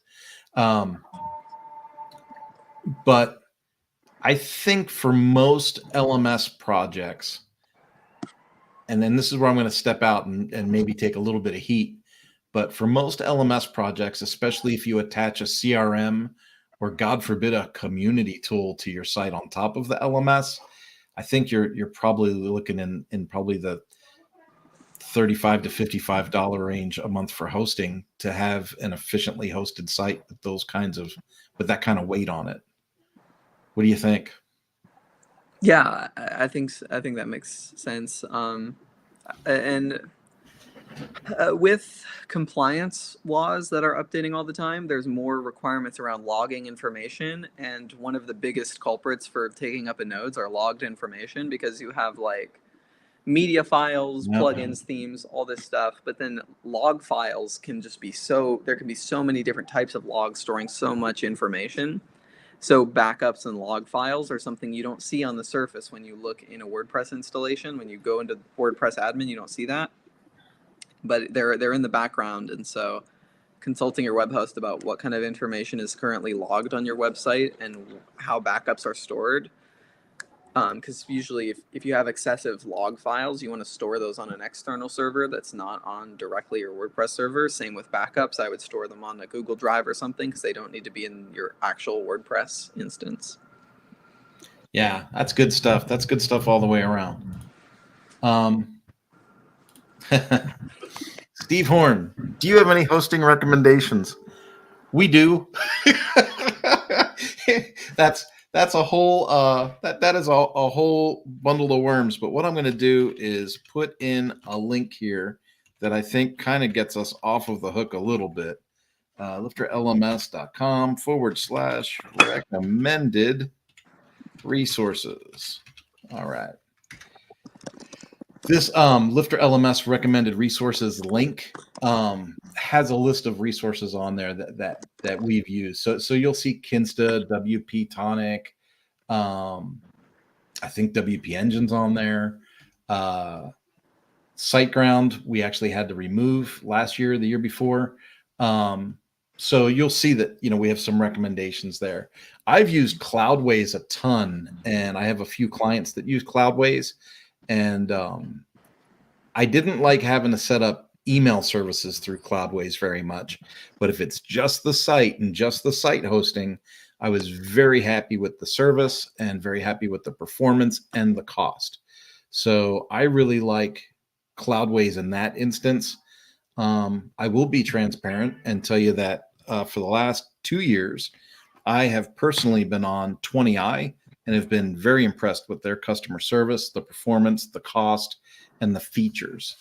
But I think for most LMS projects, and then this is where I'm going to step out and maybe take a little bit of heat, but for most LMS projects, especially if you attach a CRM or God forbid a community tool to your site on top of the LMS, I think you're probably looking in probably the $35 to $55 range a month for hosting to have an efficiently hosted site with that kind of weight on it. What do you think? Yeah, I think that makes sense. And with compliance laws that are updating all the time, there's more requirements around logging information, and one of the biggest culprits for taking up a nodes are logged information, because you have like media files, Yep. plugins, themes, all this stuff, but then log files can just be there can be so many different types of logs storing so much information. So backups and log files are something you don't see on the surface when you look in a WordPress installation. When you go into WordPress admin, you don't see that, but they're in the background. And so consulting your web host about what kind of information is currently logged on your website and how backups are stored, because usually if you have excessive log files, you want to store those on an external server that's not on directly your WordPress server. Same with backups. I would store them on a Google Drive or something, because they don't need to be in your actual WordPress instance. Yeah, that's good stuff. That's good stuff all the way around. Steve Horn, do you have any hosting recommendations? We do. That's a whole that is a whole bundle of worms. But what I'm going to do is put in a link here that I think kind of gets us off of the hook a little bit. LifterLMS.com/recommended resources. All right. This Lifter LMS recommended resources link has a list of resources on there that we've used. So you'll see Kinsta, WP Tonic, I think WP Engine's on there. SiteGround we actually had to remove last year, the year before. So you'll see that we have some recommendations there. I've used Cloudways a ton, and I have a few clients that use Cloudways. And I didn't like having to set up email services through Cloudways very much. But if it's just the site and just the site hosting, I was very happy with the service and very happy with the performance and the cost. So I really like Cloudways in that instance. I will be transparent and tell you that for the last 2 years, I have personally been on 20i and have been very impressed with their customer service, the performance, the cost, and the features.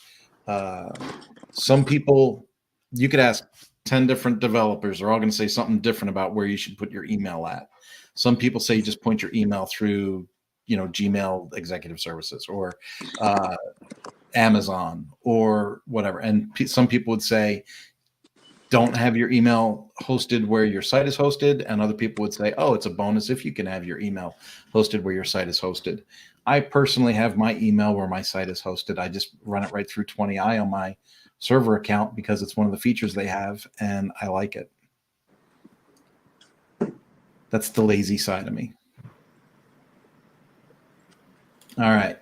Some people, you could ask 10 different developers, they're all going to say something different about where you should put your email at. Some people say you just point your email through, Gmail executive services or Amazon or whatever. And some people would say, don't have your email hosted where your site is hosted. And other people would say, oh, it's a bonus if you can have your email hosted where your site is hosted. I personally have my email where my site is hosted. I just run it right through 20i on my server account because it's one of the features they have and I like it. That's the lazy side of me. All right.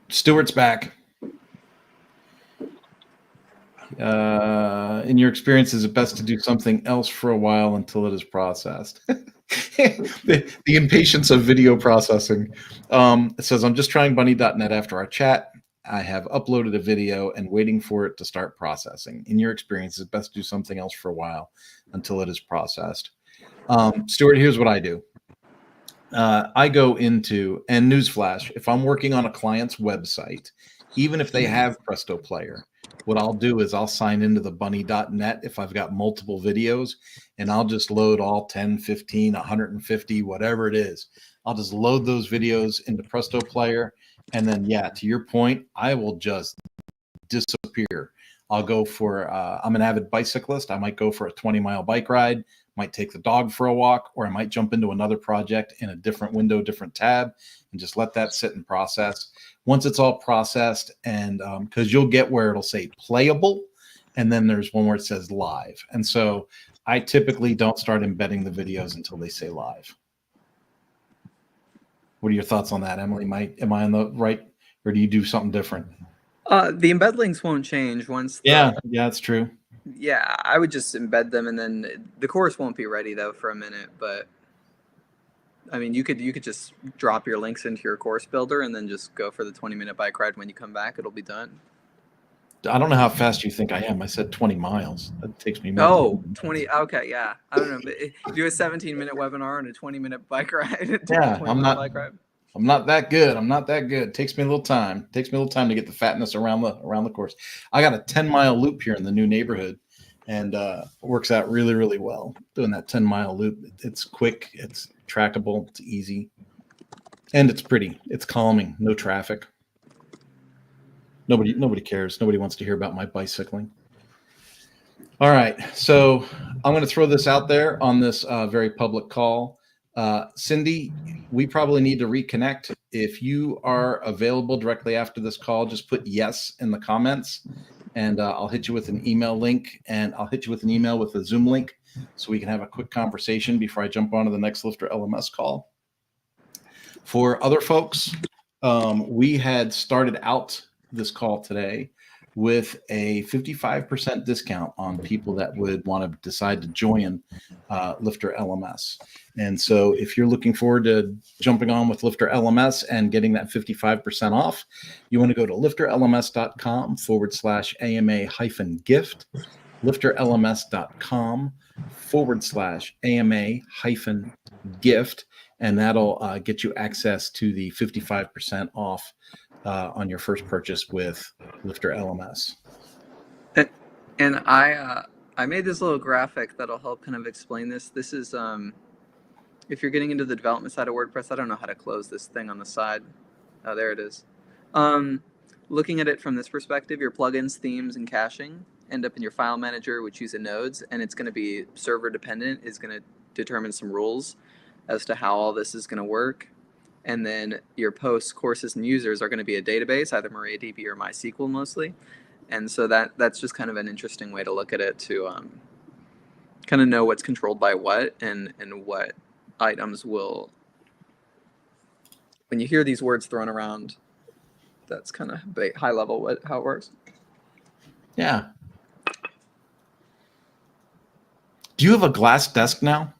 Stuart's back. In your experience, is it best to do something else for a while until it is processed? the impatience of video processing. It says, I'm just trying bunny.net after our chat. I have uploaded a video and waiting for it to start processing. In your experience, is it best to do something else for a while until it is processed? Stuart, here's what I do. I go into, and newsflash, if I'm working on a client's website, even if they have Presto Player, what I'll do is I'll sign into the bunny.net if I've got multiple videos, and I'll just load all 10, 15, 150, whatever it is. I'll just load those videos into Presto Player. And then, yeah, to your point, I will just disappear. I'll go for, I'm an avid bicyclist. I might go for a 20-mile bike ride, might take the dog for a walk, or I might jump into another project in a different window, different tab, and just let that sit and process. Once it's all processed, and because you'll get where it'll say playable, and then there's one where it says live. And so I typically don't start embedding the videos until they say live. What are your thoughts on that, Emily? Am I on the right, or do you do something different? The embed links won't change once. Yeah, that's true. Yeah, I would just embed them, and then the course won't be ready though for a minute. But I mean, you could just drop your links into your course builder, and then just go for the 20-minute bike ride. When you come back, it'll be done. I don't know how fast you think I am. I said 20 miles. That takes me more. Oh, 20. Okay, yeah. I don't know, but do a 17-minute webinar and a 20-minute bike ride. Yeah, I'm not that good. I'm not that good. It takes me a little time. It takes me a little time to get the fatness around the course. I got a 10-mile loop here in the new neighborhood, and it works out really, really well. Doing that 10-mile loop. It's quick. It's trackable. It's easy, and it's pretty. It's calming. No traffic. Nobody cares. Nobody wants to hear about my bicycling. All right, so I'm going to throw this out there on this very public call. Cindy, we probably need to reconnect. If you are available directly after this call, just put yes in the comments, and I'll hit you with an email link, and I'll hit you with an email with a Zoom link so we can have a quick conversation before I jump onto the next LifterLMS call. For other folks, we had started out this call today with a 55% discount on people that would want to decide to join LifterLMS. And so if you're looking forward to jumping on with LifterLMS and getting that 55% off, you want to go to lifterlms.com/AMA-gift, lifterlms.com/AMA-gift, and that'll get you access to the 55% off on your first purchase with LifterLMS. And I made this little graphic that'll help kind of explain this. This is if you're getting into the development side of WordPress, I don't know how to close this thing on the side. Oh, there it is. Looking at it from this perspective, your plugins, themes, and caching end up in your file manager, which uses nodes, and it's going to be server dependent. It's going to determine some rules as to how all this is going to work. And then your posts, courses, and users are going to be a database, either MariaDB or MySQL mostly. And so that's just kind of an interesting way to look at it, to kind of know what's controlled by what, and what items will, when you hear these words thrown around, that's kind of high level how it works. Yeah. Do you have a glass desk now?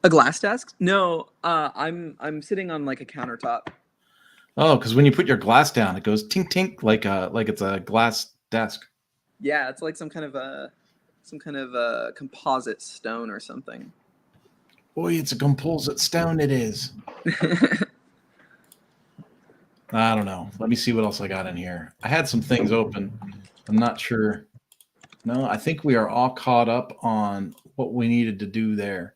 A glass desk? No, I'm sitting on like a countertop. Oh, because when you put your glass down, it goes tink tink like it's a glass desk. Yeah, it's like some kind of a composite stone or something. Boy, it's a composite stone. It is. I don't know. Let me see what else I got in here. I had some things open. I'm not sure. No, I think we are all caught up on what we needed to do there.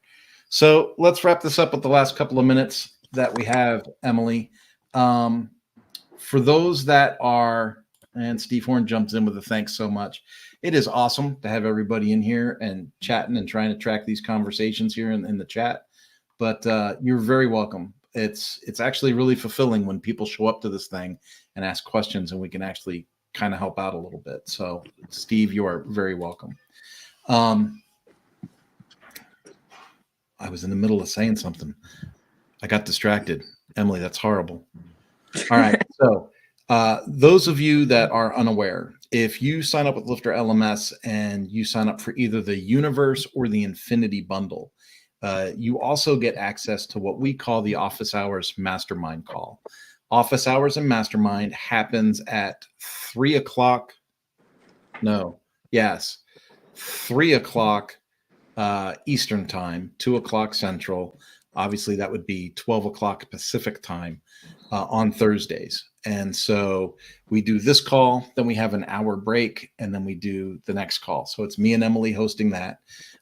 So let's wrap this up with the last couple of minutes that we have, Emily. For those that are, and Steve Horn jumps in with a thanks so much. It is awesome to have everybody in here and chatting and trying to track these conversations here in the chat. But you're very welcome. It's actually really fulfilling when people show up to this thing and ask questions, and we can actually kind of help out a little bit. So, Steve, you are very welcome. I was in the middle of saying something. I got distracted. Emily, that's horrible. All right. So, those of you that are unaware, if you sign up with LifterLMS and you sign up for either the Universe or the Infinity Bundle, you also get access to what we call the Office Hours Mastermind Call. Office Hours and Mastermind happens at 3 o'clock. No, yes, 3 o'clock Eastern Time, 2 o'clock Central. Obviously, that would be 12 o'clock Pacific Time on Thursdays. And so we do this call, then we have an hour break, and then we do the next call. So it's me and Emily hosting that.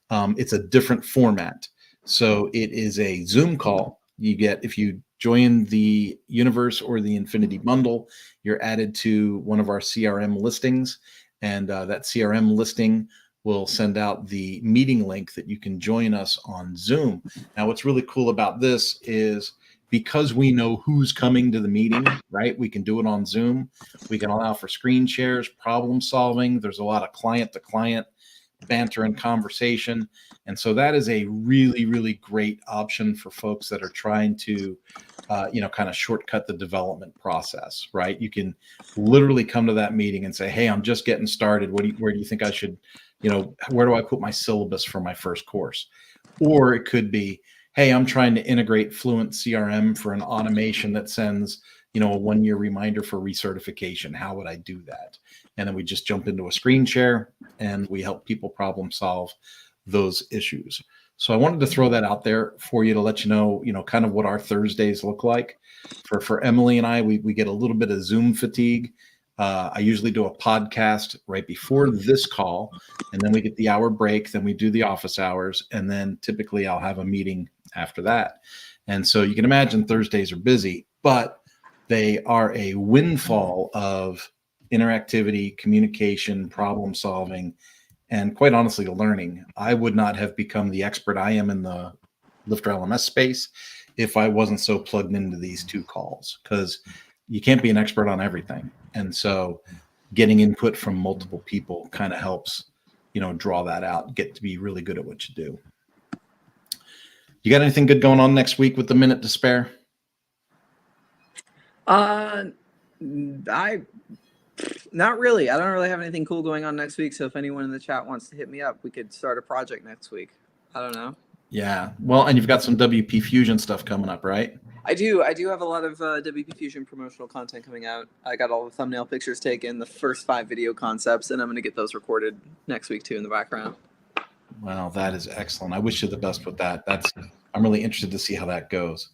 It's a different format. So it is a Zoom call. You get, if you join the Universe or the Infinity Bundle, you're added to one of our CRM listings. And that CRM listing will send out the meeting link that you can join us on Zoom. Now, what's really cool about this is because we know who's coming to the meeting, right? We can do it on Zoom. We can allow for screen shares, problem solving. There's a lot of client to client banter and conversation. And so that is a really, really great option for folks that are trying to, kind of shortcut the development process, right? You can literally come to that meeting and say, hey, I'm just getting started. Where do you think I should, where do I put my syllabus for my first course? Or it could be, hey, I'm trying to integrate Fluent CRM for an automation that sends, a 1-year reminder for recertification. How would I do that? And then we just jump into a screen share and we help people problem solve those issues. So I wanted to throw that out there for you to let you know, kind of what our Thursdays look like. For Emily and I, we get a little bit of Zoom fatigue. I usually do a podcast right before this call, and then we get the hour break. Then we do the office hours, and then typically I'll have a meeting after that. And so you can imagine Thursdays are busy, but they are a windfall of interactivity, communication, problem solving, and quite honestly, learning. I would not have become the expert I am in the LifterLMS space if I wasn't so plugged into these two calls, because you can't be an expert on everything. And so getting input from multiple people kind of helps, draw that out, get to be really good at what you do. You got anything good going on next week with the minute to spare? Not really. I don't really have anything cool going on next week. So if anyone in the chat wants to hit me up, we could start a project next week. I don't know. Yeah. Well, and you've got some WP Fusion stuff coming up, right? I do have a lot of WP Fusion promotional content coming out. I got all the thumbnail pictures taken, the first 5 video concepts, and I'm going to get those recorded next week too in the background. Wow, that is excellent. I wish you the best with that. I'm really interested to see how that goes.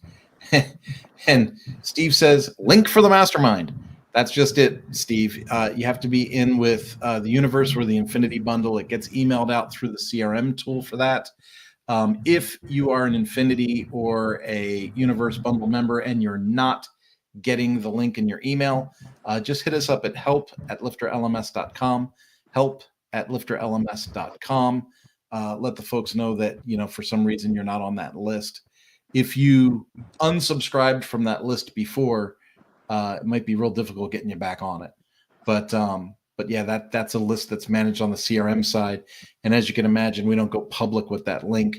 And Steve says, link for the mastermind. That's just it, Steve. You have to be in with the Universe or the Infinity Bundle. It gets emailed out through the CRM tool for that. If you are an Infinity or a Universe Bundle member and you're not getting the link in your email, just hit us up at help@lifterlms.com, help@lifterlms.com. Let the folks know that, for some reason you're not on that list. If you unsubscribed from that list before, it might be real difficult getting you back on it. But yeah, that's a list that's managed on the CRM side. And as you can imagine, we don't go public with that link.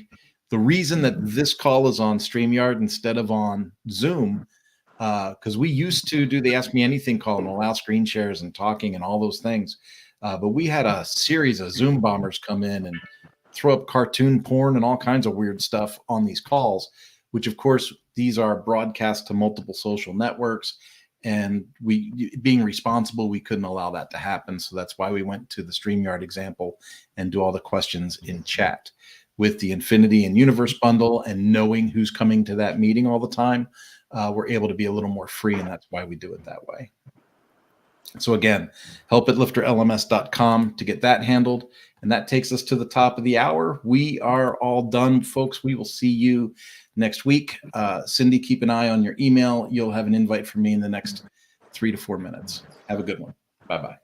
The reason that this call is on StreamYard instead of on Zoom, because we used to do the Ask Me Anything call and allow screen shares and talking and all those things. But we had a series of Zoom bombers come in and throw up cartoon porn and all kinds of weird stuff on these calls, which of course these are broadcast to multiple social networks. And we, being responsible, we couldn't allow that to happen. So that's why we went to the StreamYard example and do all the questions in chat. With the Infinity and Universe bundle and knowing who's coming to that meeting all the time, we're able to be a little more free, and that's why we do it that way. So again, help@lifterlms.com to get that handled. And that takes us to the top of the hour. We are all done, folks. We will see you next week. Cindy, keep an eye on your email. You'll have an invite from me in the next 3 to 4 minutes. Have a good one. Bye-bye.